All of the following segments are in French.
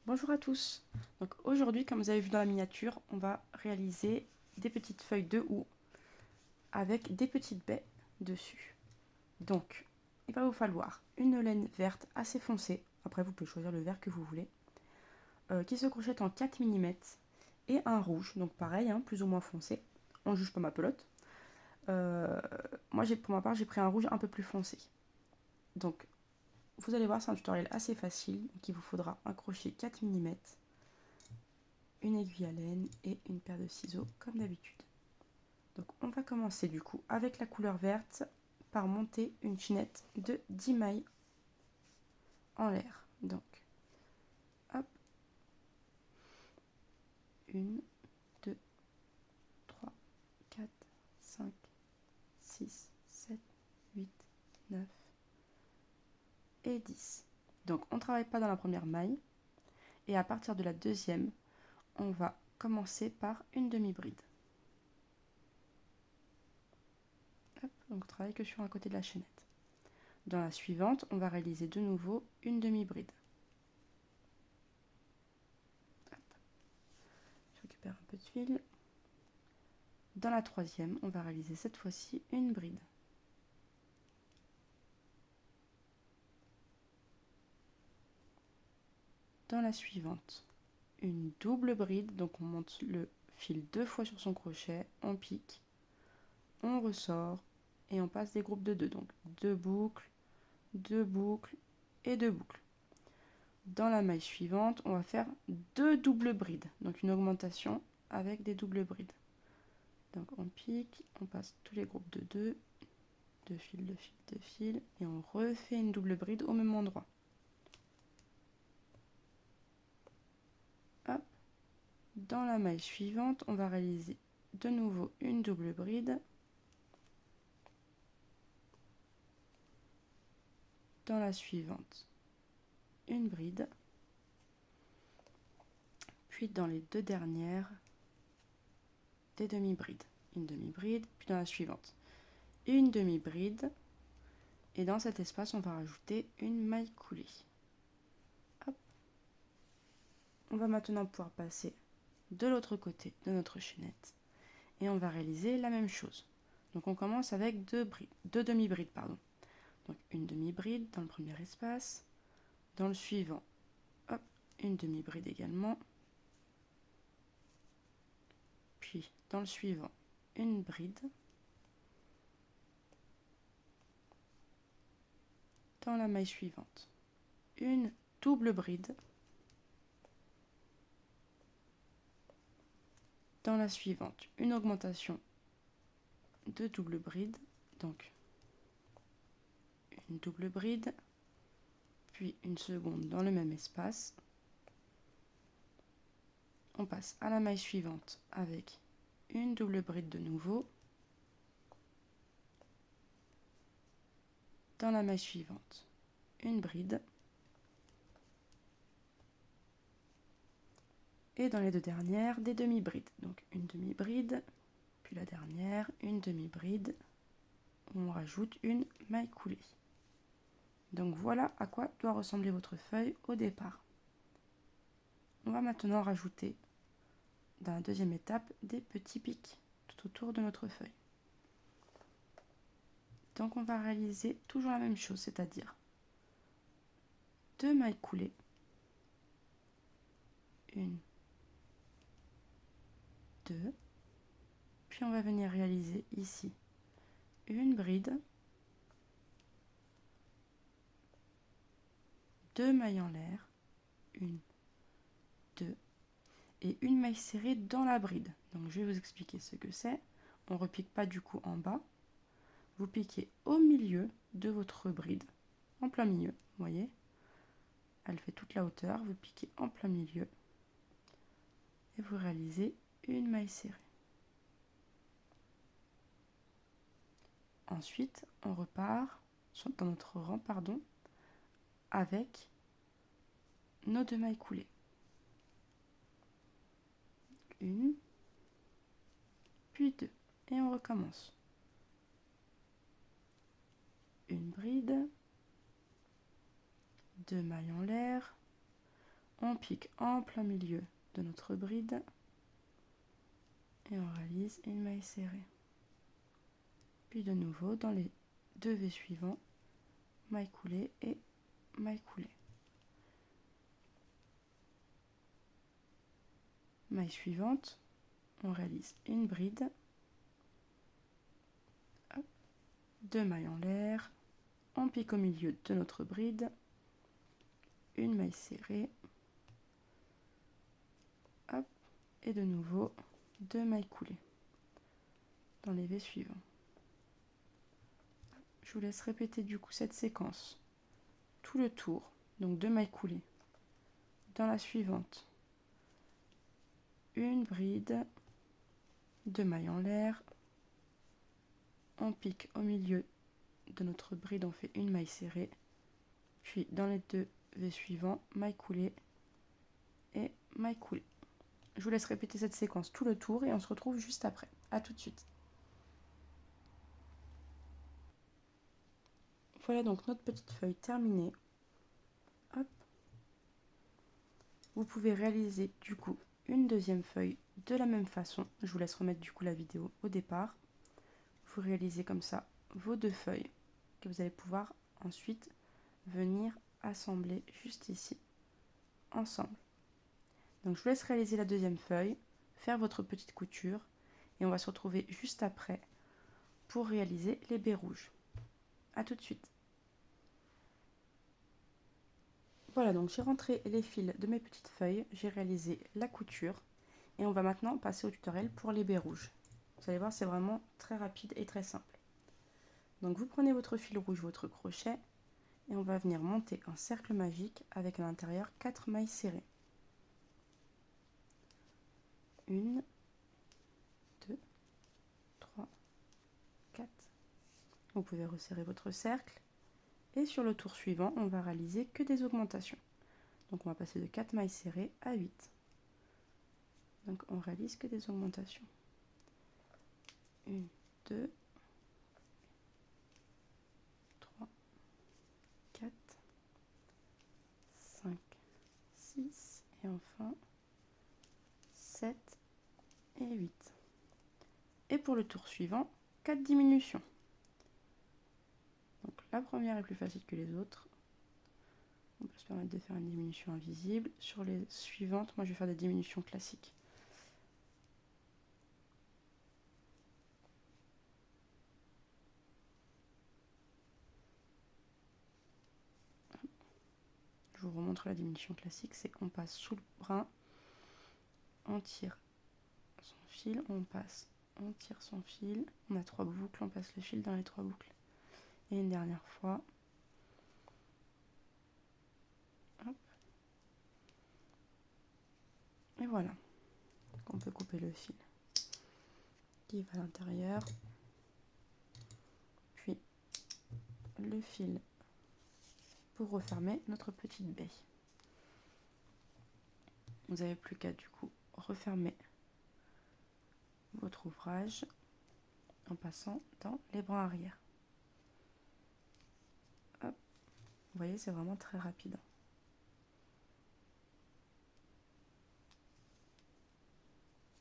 Bonjour à tous. Donc aujourd'hui, comme vous avez vu dans la miniature, on va réaliser des petites feuilles de houx avec des petites baies dessus. Donc, il va vous falloir une laine verte assez foncée, après vous pouvez choisir le vert que vous voulez, qui se crochette en 4 mm, et un rouge, donc pareil, hein, plus ou moins foncé. On ne juge pas ma pelote. Moi, pour ma part, j'ai pris un rouge un peu plus foncé. Donc, vous allez voir, c'est un tutoriel assez facile, donc il vous faudra un crochet 4 mm, une aiguille à laine et une paire de ciseaux comme d'habitude. Donc on va commencer du coup avec la couleur verte par monter une chaînette de 10 mailles en l'air. Donc hop, 1, 2, 3, 4, 5, 6, 7, 8, 9 et 10. Donc on ne travaille pas dans la première maille et à partir de la deuxième, on va commencer par une demi-bride. Hop, donc on travaille que sur un côté de la chaînette. Dans la suivante, on va réaliser de nouveau une demi-bride. Je récupère un peu de fil. Dans la troisième, on va réaliser cette fois-ci une bride. Dans la suivante, une double bride, donc on monte le fil 2 fois sur son crochet, on pique, on ressort et on passe des groupes de 2, donc 2 boucles, 2 boucles et 2 boucles. Dans la maille suivante, on va faire 2 doubles brides, donc une augmentation avec des doubles brides. Donc on pique, on passe tous les groupes de 2, 2 fils, 2 fils, 2 fils, et on refait une double bride au même endroit. Hop. Dans la maille suivante, on va réaliser de nouveau une double bride. Dans la suivante, une bride. Puis dans les deux dernières, des demi-brides. Une demi-bride, puis dans la suivante, une demi-bride. Et dans cet espace, on va rajouter une maille coulée. Hop. On va maintenant pouvoir passer de l'autre côté de notre chaînette. Et on va réaliser la même chose. Donc on commence avec deux demi-brides. Donc une demi-bride dans le premier espace. Dans le suivant, hop, une demi-bride également. Puis dans le suivant, une bride. Dans la maille suivante, une double bride. Dans la suivante, une augmentation de double bride. Donc une double bride, puis une seconde dans le même espace. On passe à la maille suivante avec une double bride de nouveau. Dans la maille suivante, une bride. Et dans les deux dernières, des demi-brides. Donc une demi-bride, puis la dernière, une demi-bride, où on rajoute une maille coulée. Donc voilà à quoi doit ressembler votre feuille au départ. On va maintenant rajouter, dans la deuxième étape, des petits pics tout autour de notre feuille. Donc on va réaliser toujours la même chose, c'est-à-dire 2 mailles coulées, 1, 2, puis on va venir réaliser ici une bride, 2 mailles en l'air, 1, 2, et une maille serrée dans la bride. Donc je vais vous expliquer ce que c'est. On ne repique pas du coup en bas. Vous piquez au milieu de votre bride, en plein milieu, vous voyez. Elle fait toute la hauteur, vous piquez en plein milieu et vous réalisez une maille serrée. Ensuite, on repart dans notre rang, avec nos 2 mailles coulées. Une, puis 2. Et on recommence. Une bride, 2 mailles en l'air. On pique en plein milieu de notre bride et on réalise une maille serrée. Puis de nouveau dans les 2 V suivants, maille coulée et maille coulée. Maille suivante, on réalise une bride, 2 mailles en l'air, on pique au milieu de notre bride, une maille serrée, hop, et de nouveau 2 mailles coulées dans les V suivants. Je vous laisse répéter du coup cette séquence tout le tour, donc 2 mailles coulées. Dans la suivante, une bride, 2 mailles en l'air, on pique au milieu de notre bride, on fait une maille serrée, puis dans les 2 V suivants, maille coulée et maille coulée. Je vous laisse répéter cette séquence tout le tour et on se retrouve juste après. A tout de suite. Voilà donc notre petite feuille terminée. Hop. Vous pouvez réaliser du coup une deuxième feuille de la même façon. Je vous laisse remettre du coup la vidéo au départ. Vous réalisez comme ça vos 2 feuilles que vous allez pouvoir ensuite venir assembler juste ici ensemble. Donc je vous laisse réaliser la deuxième feuille, faire votre petite couture et on va se retrouver juste après pour réaliser les baies rouges. A tout de suite. Voilà, donc j'ai rentré les fils de mes petites feuilles, j'ai réalisé la couture et on va maintenant passer au tutoriel pour les baies rouges. Vous allez voir, c'est vraiment très rapide et très simple. Donc vous prenez votre fil rouge, votre crochet et on va venir monter un cercle magique avec à l'intérieur 4 mailles serrées. 1, 2, 3, 4. Vous pouvez resserrer votre cercle et sur le tour suivant, on va réaliser que des augmentations. Donc on va passer de 4 mailles serrées à 8. Donc on réalise que des augmentations. 1, 2, 3, 4, 5, 6 et enfin 7 et 8. Et pour le tour suivant, 4 diminutions. Donc la première est plus facile que les autres. On peut se permettre de faire une diminution invisible. Sur les suivantes, moi je vais faire des diminutions classiques. Je vous remontre la diminution classique, c'est qu'on passe sous le brin, on tire son fil, on passe, on tire son fil, on a 3 boucles, on passe le fil dans les 3 boucles. Et une dernière fois. Hop. Et voilà. Donc on peut couper le fil qui va à l'intérieur. Puis le fil pour refermer notre petite baie. Vous n'avez plus qu'à du coup refermer votre ouvrage en passant dans les brins arrière. Hop. Vous voyez, c'est vraiment très rapide.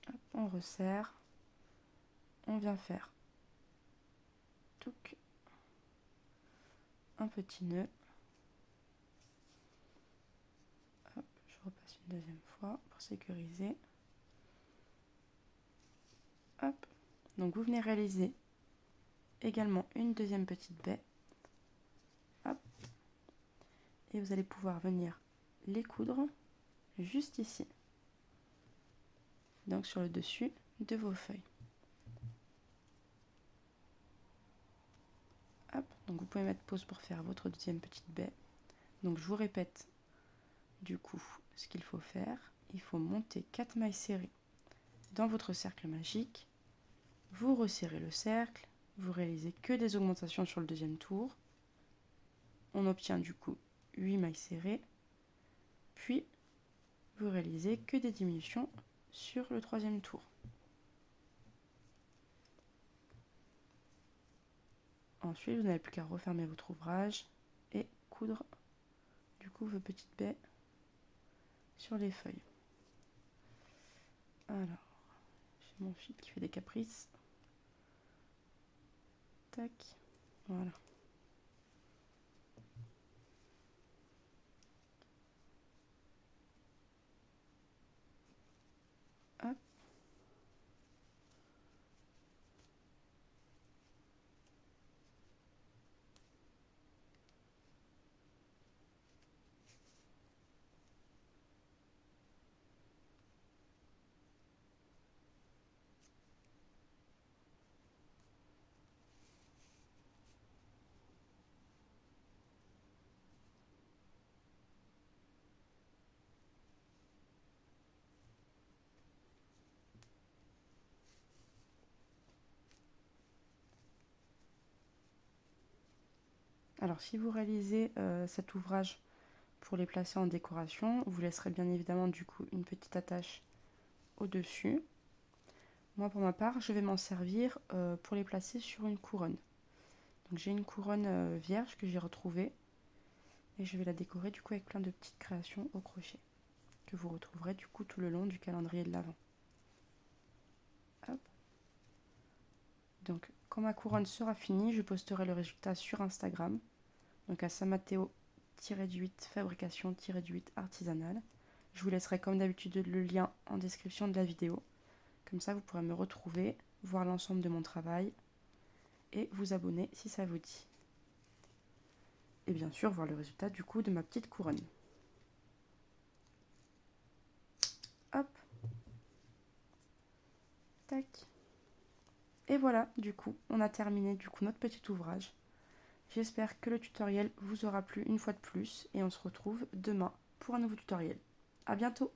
Hop, on resserre, on vient faire touc, un petit nœud. Hop, je repasse une deuxième fois pour sécuriser. Hop, donc vous venez réaliser également une deuxième petite baie. Hop, et vous allez pouvoir venir les coudre juste ici, donc sur le dessus de vos feuilles. Hop, donc vous pouvez mettre pause pour faire votre deuxième petite baie. Donc je vous répète du coup ce qu'il faut faire. Il faut monter 4 mailles serrées dans votre cercle magique. Vous resserrez le cercle, vous réalisez que des augmentations sur le deuxième tour. On obtient du coup 8 mailles serrées. Puis vous réalisez que des diminutions sur le troisième tour. Ensuite, vous n'avez plus qu'à refermer votre ouvrage et coudre du coup vos petites baies sur les feuilles. Alors, j'ai mon fil qui fait des caprices. Tac, voilà. Hop. Alors, si vous réalisez cet ouvrage pour les placer en décoration, vous laisserez bien évidemment du coup une petite attache au-dessus. Moi, pour ma part, je vais m'en servir pour les placer sur une couronne. Donc, j'ai une couronne vierge que j'ai retrouvée et je vais la décorer du coup avec plein de petites créations au crochet que vous retrouverez du coup tout le long du calendrier de l'Avent. Hop. Donc, quand ma couronne sera finie, je posterai le résultat sur Instagram, donc à samateo-8 fabrication-8 artisanale. Je vous laisserai comme d'habitude le lien en description de la vidéo. Comme ça, vous pourrez me retrouver, voir l'ensemble de mon travail et vous abonner si ça vous dit. Et bien sûr, voir le résultat du coup de ma petite couronne. Hop. Tac. Et voilà, du coup, on a terminé du coup notre petit ouvrage. J'espère que le tutoriel vous aura plu une fois de plus et on se retrouve demain pour un nouveau tutoriel. À bientôt!